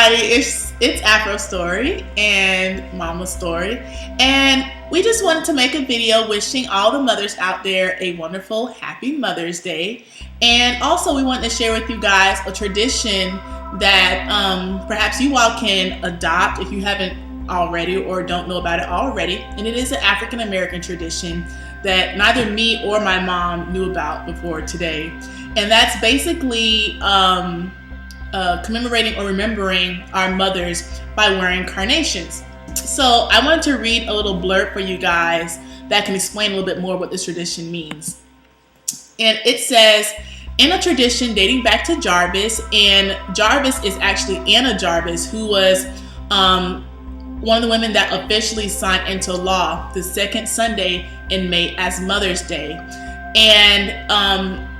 everybody, it's Afro Story and Mama Story, and we just wanted to make a video wishing all the mothers out there a wonderful, happy Mother's Day. And also we wanted to share with you guys a tradition that perhaps you all can adopt if you haven't already or don't know about it already. And it is an African American tradition that neither me or my mom knew about before today. And that's basically commemorating or remembering our mothers by wearing carnations. So I wanted to read a little blurb for you guys that can explain a little bit more what this tradition means. And it says, in a tradition dating back to Jarvis, and Jarvis is actually Anna Jarvis, who was one of the women that officially signed into law the second Sunday in May as Mother's Day. And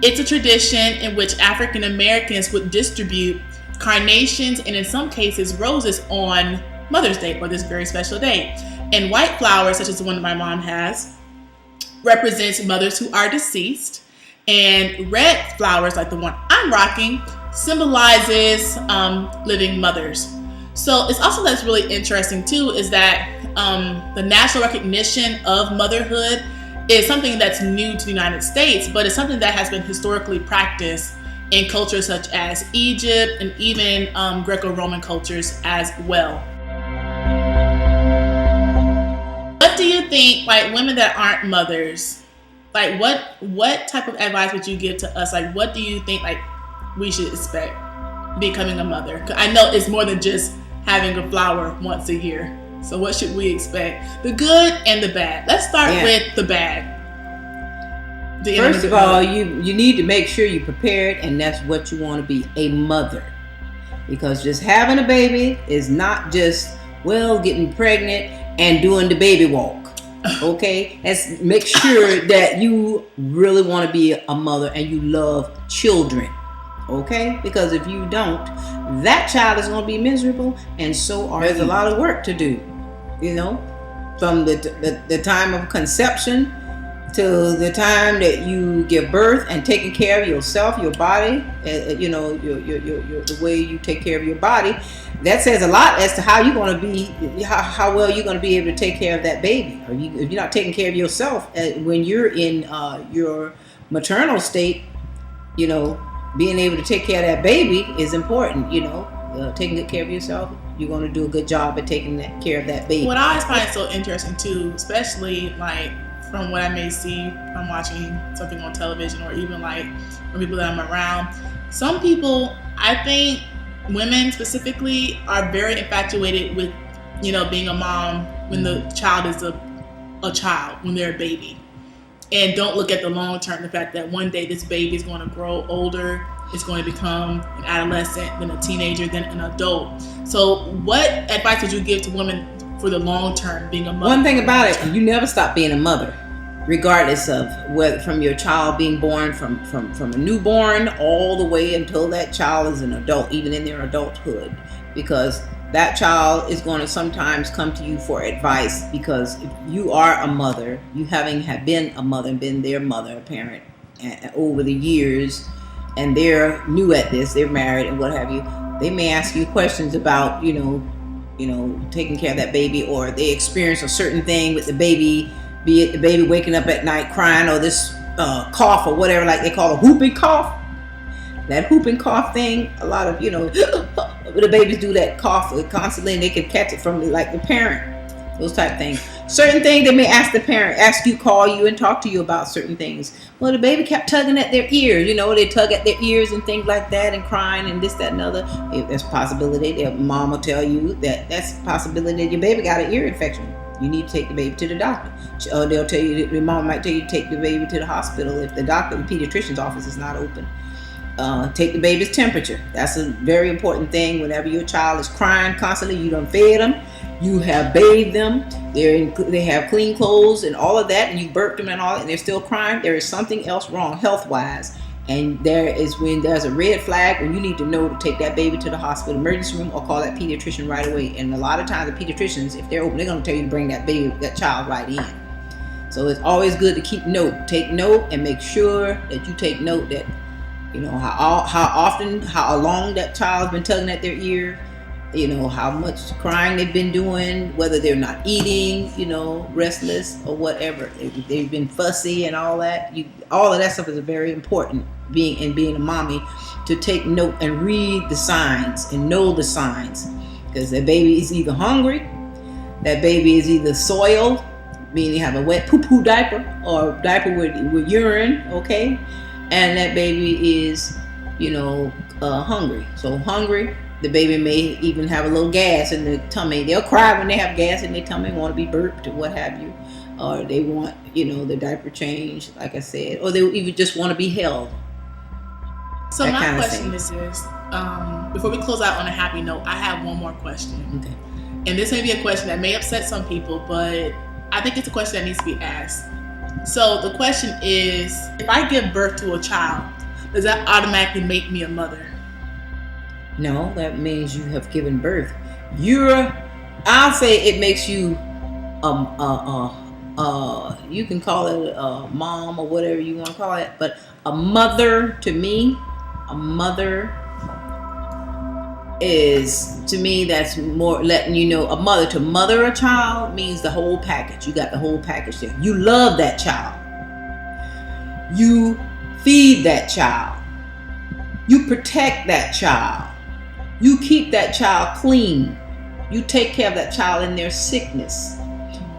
it's a tradition in which African Americans would distribute carnations and in some cases roses on Mother's Day, or this very special day. And white flowers, such as the one that my mom has, represents mothers who are deceased. And red flowers, like the one I'm rocking, symbolizes living mothers. So it's also that's really interesting too is that the national recognition of motherhood is something that's new to the United States, but it's something that has been historically practiced in cultures such as Egypt and even Greco-Roman cultures as well. What do you think, like women that aren't mothers, like what type of advice would you give to us? Like what do you think like we should expect becoming a mother? 'Cause I know it's more than just having a flower once a year. So what should we expect? The good and the bad. Let's start with the bad. First of all, you need to make sure you're prepared, and that's what you want to be, a mother. Because just having a baby is not just, getting pregnant and doing the baby walk. Okay? Let's make sure that you really want to be a mother and you love children. Okay? Because if you don't, that child is going to be miserable, and so are There's a lot of work to do. You know, from the time of conception to the time that you give birth and taking care of yourself, your body, your the way you take care of your body, that says a lot as to how you're going to be, how well you're going to be able to take care of that baby. If you're not taking care of yourself when you're in your maternal state, being able to take care of that baby is important. Taking good care of yourself, you're going to do a good job at taking care of that baby. What I always find so interesting too, especially like from what I may see from watching something on television or even like from people that I'm around, some people, I think women specifically, are very infatuated with, being a mom when the child is a child, when they're a baby. And don't look at the long term, the fact that one day this baby is going to grow older, it's going to become an adolescent, then a teenager, then an adult. So what advice would you give to women for the long term being a mother? One thing about it, you never stop being a mother, regardless of whether from your child being born, from a newborn all the way until that child is an adult, even in their adulthood. Because that child is going to sometimes come to you for advice, because if you are a mother, you have been a mother and been their mother, a parent, over the years, and they're new at this, they're married and what have you, they may ask you questions about, taking care of that baby, or they experience a certain thing with the baby, be it the baby waking up at night crying, or this cough or whatever, like they call a whooping cough. That whooping cough thing, a lot of, the babies do that cough constantly, and they can catch it from like the parent, those type of things. Certain things they may ask the parent, call you and talk to you about certain things. Well, the baby kept tugging at their ears, they tug at their ears and things like that, and crying and this, that, and other. There's a possibility that mom will tell you that's a possibility that your baby got an ear infection. You need to take the baby to the doctor. They'll tell you, your mom might tell you to take the baby to the hospital if the pediatrician's office is not open. Take the baby's temperature. That's a very important thing. Whenever your child is crying constantly, you done fed them, you have bathed them, they have clean clothes and all of that, and you burped them and all that, and they're still crying, there is something else wrong health-wise. And when there's a red flag, when you need to know to take that baby to the hospital emergency room or call that pediatrician right away. And a lot of times the pediatricians, if they're open, they're going to tell you to bring that child right in. So it's always good to take note and make sure that you take note that You know, how long that child's been tugging at their ear. You know, how much crying they've been doing, whether they're not eating, you know, restless or whatever. They've been fussy and all that. All of that stuff is very important being a mommy, to take note and read the signs and know the signs. Because that baby is either hungry, that baby is either soiled, meaning have a wet poo-poo diaper or diaper with urine, okay? And that baby is, you know, hungry. So hungry, the baby may even have a little gas in the tummy. They'll cry when they have gas in their tummy, want to be burped or what have you. Or they want, you know, the diaper changed, like I said. Or they even just want to be held. So my question is this. Before we close out on a happy note, I have one more question. Okay. And this may be a question that may upset some people, but I think it's a question that needs to be asked. So the question is, if I give birth to a child, does that automatically make me a mother? No, that means you have given birth. I'll say it makes you, you can call it a mom or whatever you want to call it, but a mother to me, is, to me, that's more letting you know, a mother to mother a child means the whole package. You got the whole package there. You love that child. You feed that child. You protect that child. You keep that child clean. You take care of that child in their sickness.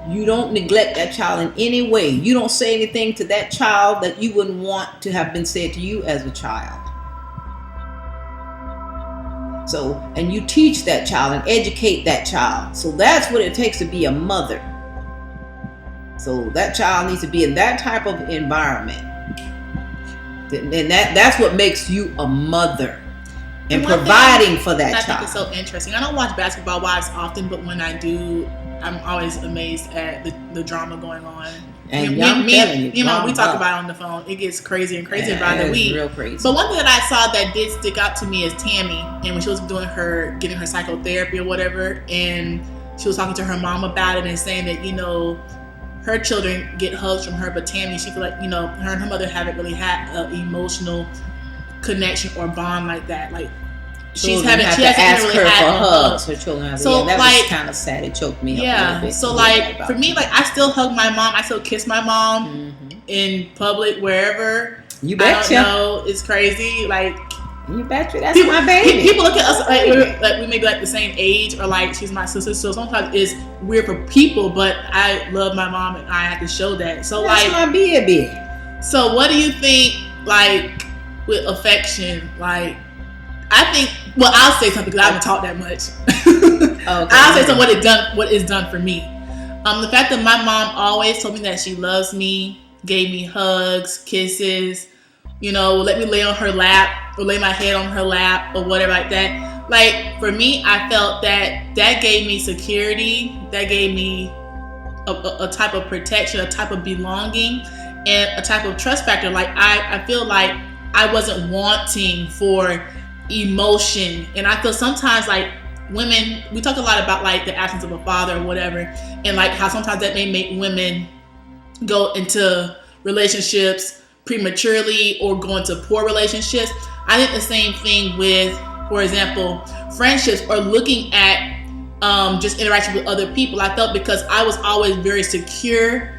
You don't neglect that child in any way. You don't say anything to that child that you wouldn't want to have been said to you as a child. So, and you teach that child and educate that child. So that's what it takes to be a mother. So that child needs to be in that type of environment. And that's what makes you a mother. And providing for that child. I think it's so interesting. I don't watch Basketball Wives often, but when I do, I'm always amazed at the drama going on. And we talk about it on the phone. It gets crazy and crazier by the week. Real crazy. But one thing that I saw that did stick out to me is Tammy, and when she was getting her psychotherapy or whatever, and she was talking to her mom about it and saying that, you know, her children get hugs from her, but Tammy, she feel like, you know, her and her mother haven't really had an emotional connection or bond like that. Like she hasn't really ask her had for hugs. Her children have that was kind of sad. It choked me up a little bit. So like for me, like I still hug my mom. I still kiss my mom in public, wherever. You betcha. I don't know, it's crazy. Like you betcha. That's my baby. People look at us like we may be like the same age, or like she's my sister. So sometimes it's weird for people, but I love my mom and I have to show that. So that's my baby. So what do you think, like with affection? Like I think, well, I'll say something because I haven't talked that much. Okay. I'll say something what is done for me. The fact that my mom always told me that she loves me, gave me hugs, kisses, you know, let me lay on her lap or lay my head on her lap or whatever like that. Like for me, I felt that gave me security, that gave me a type of protection, a type of belonging, and a type of trust factor. Like I feel like I wasn't wanting for emotion. And I feel sometimes like women, we talk a lot about like the absence of a father or whatever, and like how sometimes that may make women go into relationships prematurely or go into poor relationships. I think the same thing with, for example, friendships or looking at just interaction with other people. I felt because I was always very secure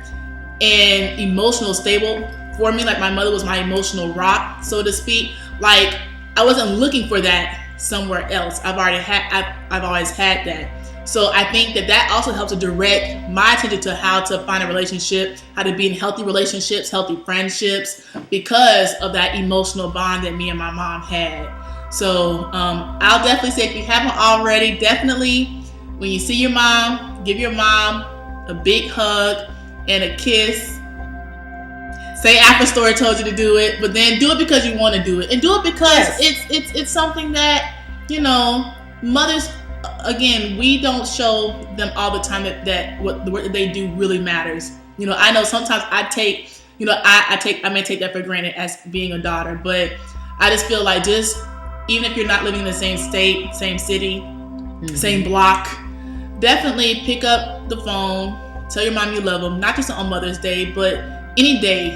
and emotional stable for me, like my mother was my emotional rock, so to speak. Like I wasn't looking for that somewhere else. I've always had that. So I think that also helps to direct my attention to how to find a relationship, how to be in healthy relationships, healthy friendships, because of that emotional bond that me and my mom had. So I'll definitely say, if you haven't already, definitely when you see your mom, give your mom a big hug and a kiss. Say after story told you to do it, but then do it because you want to do it, and do it because it's something that, you know, mothers, again, we don't show them all the time that what the work that they do really matters. You know, I know sometimes I may take that for granted as being a daughter, but I just feel like even if you're not living in the same state, same city, same block, definitely pick up the phone, tell your mom you love them, not just on Mother's Day, but any day,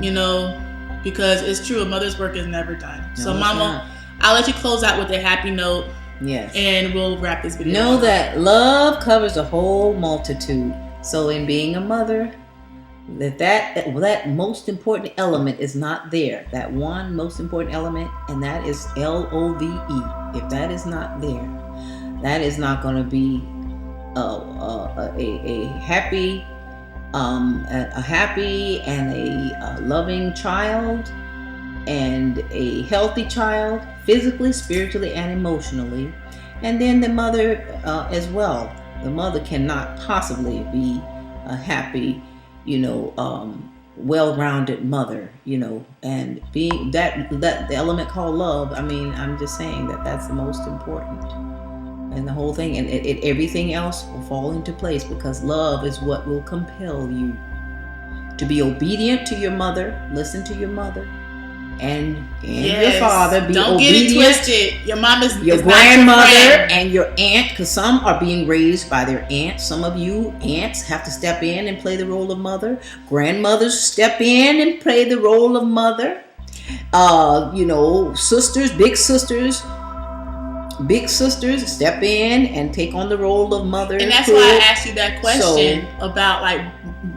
you know, because it's true, a mother's work is never done. No, So it's Mama, not. I'll let you close out with a happy note. Yes. And we'll wrap this video Know up. that love covers a whole multitude. So in being a mother, that most important element is not there. That one most important element, and that is LOVE. If that is not there, that is not going to be a happy and a loving child, and a healthy child, physically, spiritually, and emotionally. And then the mother as well. The mother cannot possibly be a happy, well-rounded mother, and being that the element called love. I mean, I'm just saying that's the most important, and the whole thing, and everything else will fall into place, because love is what will compel you to be obedient to your mother, listen to your mother, and your father. Be Don't obedient. Get it twisted. Your mom is your is grandmother not your friend. and your aunt, because some are being raised by their aunts. Some of you aunts have to step in and play the role of mother. Grandmothers step in and play the role of mother. Sisters, big sisters step in and take on the role of mother. And that's why I asked you that question about like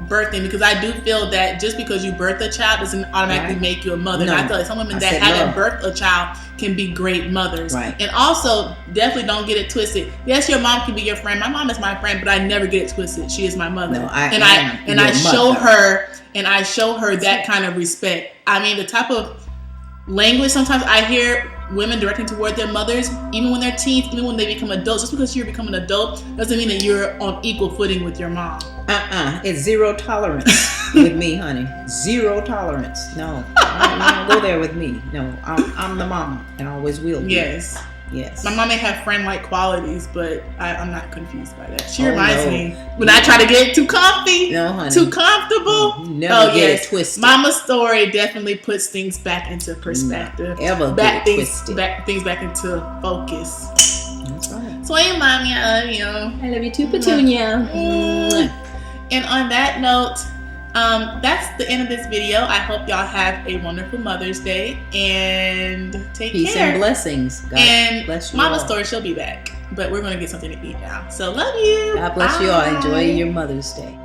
birthing, because I do feel that just because you birth a child doesn't automatically make you a mother. No. And I feel like some women that haven't birthed a child can be great mothers. Right. And also, definitely don't get it twisted. Yes, your mom can be your friend. My mom is my friend, but I never get it twisted. She is my mother. No, I show her that kind of respect. I mean, the type of language sometimes I hear women directing toward their mothers, even when they're teens, even when they become adults. Just because you become an adult doesn't mean that you're on equal footing with your mom. It's zero tolerance with me, honey. Zero tolerance. No, don't go there with me. No, I'm the mama, and always will be. Yes. My mom may have friend-like qualities, but I'm not confused by that. She reminds me when I try to get too comfy, too comfortable. Never get it twisted. Mama's story definitely puts things back into perspective. Get it twisted. Things back into focus. That's right. So, hey, mommy, I love you. I love you too, Petunia. And on that note, that's the end of this video. I hope y'all have a wonderful Mother's Day and take Peace care. and blessings. God bless you. Mama's all. story, she'll be back, but we're gonna get something to eat now. So love you. God bless you all. Enjoy your Mother's Day.